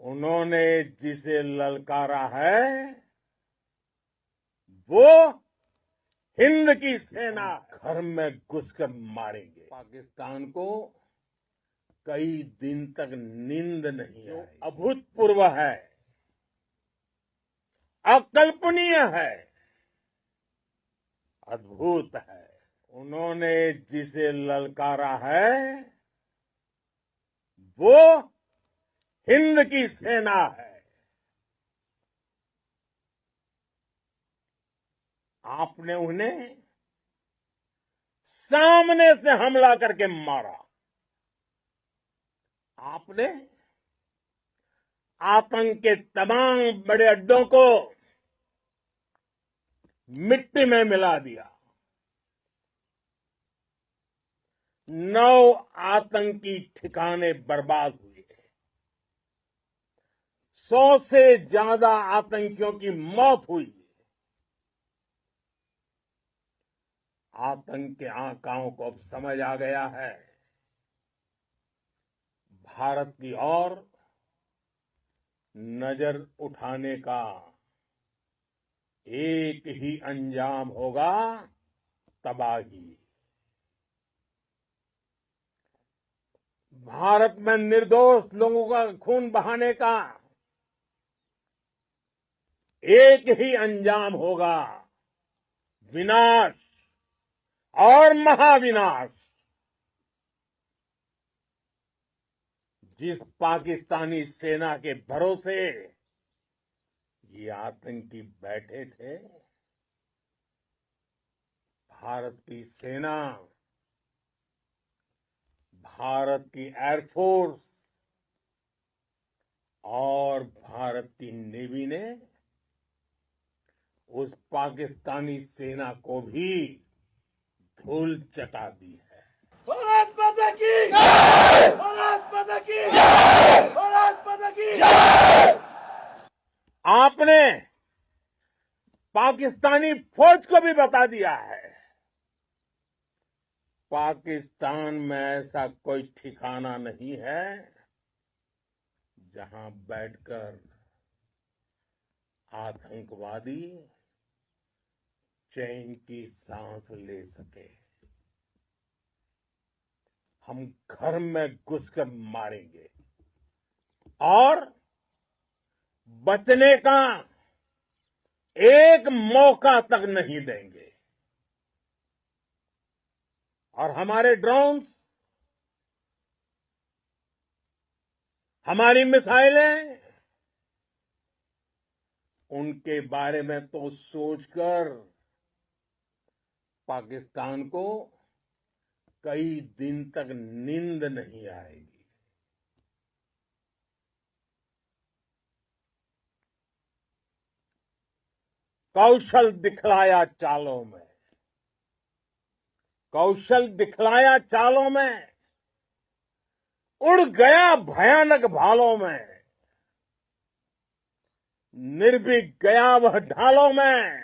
उन्होंने जिसे ललकारा है वो हिंद की सेना घर में घुसकर मारेंगे। पाकिस्तान को कई दिन तक नींद नहीं आई। अभूतपूर्व है, अकल्पनीय है, अद्भुत है। उन्होंने जिसे ललकारा है वो हिंद की सेना है। आपने उन्हें सामने से हमला करके मारा। आपने आतंक के तमाम बड़े अड्डों को मिट्टी में मिला दिया। 9 आतंकी ठिकाने बर्बाद हुए। 100 से ज्यादा आतंकियों की मौत हुई। आतंक के आकाओं को अब समझ आ गया है, भारत की ओर नजर उठाने का एक ही अंजाम होगा, तबाही। भारत में निर्दोष लोगों का खून बहाने का एक ही अंजाम होगा, विनाश और महाविनाश। जिस पाकिस्तानी सेना के भरोसे ये आतंकी बैठे थे, भारत की सेना, भारत की एयरफोर्स और भारत की नेवी ने उस पाकिस्तानी सेना को भी धूल चटा दी है। भारत माता की जय! भारत माता की जय! भारत माता की जय! आपने पाकिस्तानी फौज को भी बता दिया है, पाकिस्तान में ऐसा कोई ठिकाना नहीं है जहां बैठकर आतंकवादी चैन की सांस ले सके। हम घर में घुसकर मारेंगे और बचने का एक मौका तक नहीं देंगे। और हमारे ड्रोन्स, हमारी मिसाइलें, उनके बारे में तो सोचकर पाकिस्तान को कई दिन तक नींद नहीं आएगी। कौशल दिखलाया चालों में, कौशल दिखलाया चालों में, उड़ गया भयानक भालों में, निर्भीक गया वह ढालों में,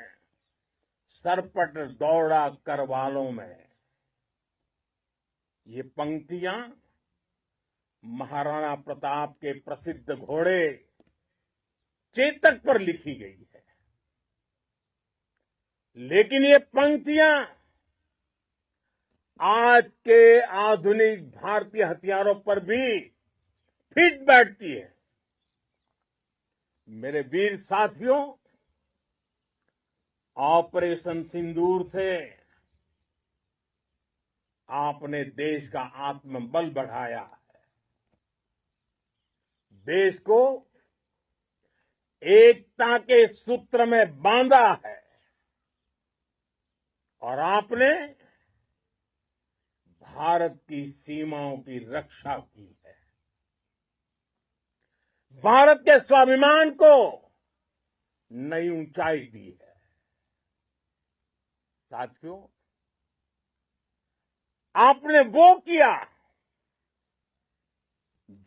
सरपट दौड़ा करवालों में। ये पंक्तियां महाराणा प्रताप के प्रसिद्ध घोड़े चेतक पर लिखी गई है, लेकिन ये पंक्तियां आज के आधुनिक भारतीय हथियारों पर भी फिट बैठती है। मेरे वीर साथियों, ऑपरेशन सिंदूर से आपने देश का आत्मबल बढ़ाया है, देश को एकता के सूत्र में बांधा है और आपने भारत की सीमाओं की रक्षा की है। भारत के स्वाभिमान को नई ऊंचाई दी है। साथियों, आपने वो किया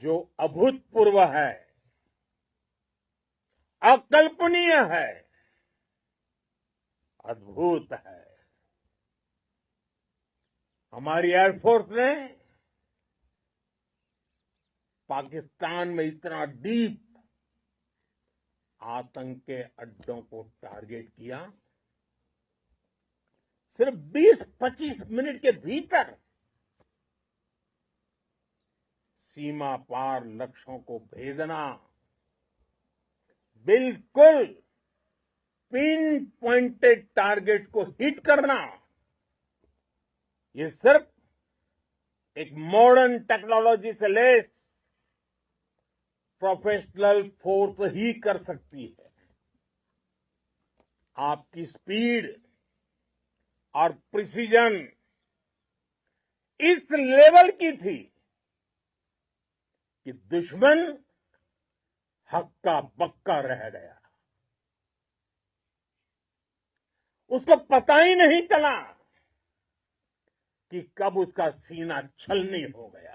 जो अभूतपूर्व है, अकल्पनीय है, अद्भुत है। हमारी एयरफोर्स ने पाकिस्तान में इतना डीप आतंक के अड्डों को टारगेट किया, सिर्फ 20-25 मिनट के भीतर सीमा पार लक्ष्यों को भेदना, बिल्कुल पिन पॉइंटेड टारगेट्स को हिट करना, ये सिर्फ एक मॉडर्न टेक्नोलॉजी से लेस प्रोफेशनल फोर्स ही कर सकती है। आपकी स्पीड और प्रिसीजन इस लेवल की थी कि दुश्मन हक्का बक्का रह गया। उसको पता ही नहीं चला कि कब उसका सीना छलनी हो गया।